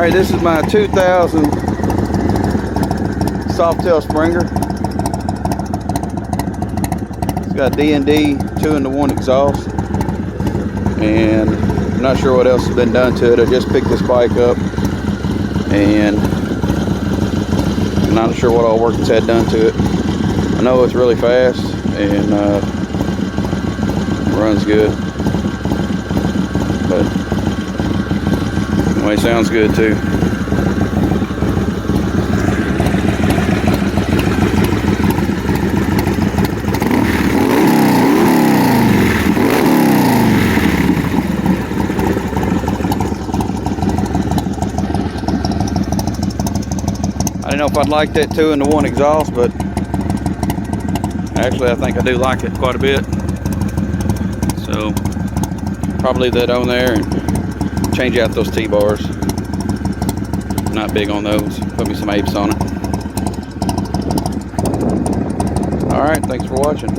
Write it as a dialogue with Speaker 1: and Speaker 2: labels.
Speaker 1: Alright, this is my 2000 Softail Springer. It's got D&D 2-in-1 exhaust, and I'm not sure what else has been done to it. I just picked this bike up, and I'm not sure what all work it's had done to it. I know it's really fast and runs good, but anyway, sounds good too. I don't know if I'd like that 2-in-1 exhaust, but actually I think I do like it quite a bit. So probably leave that on there and change out those T-bars. Not big on those. Put me some apes on it. Alright, thanks for watching.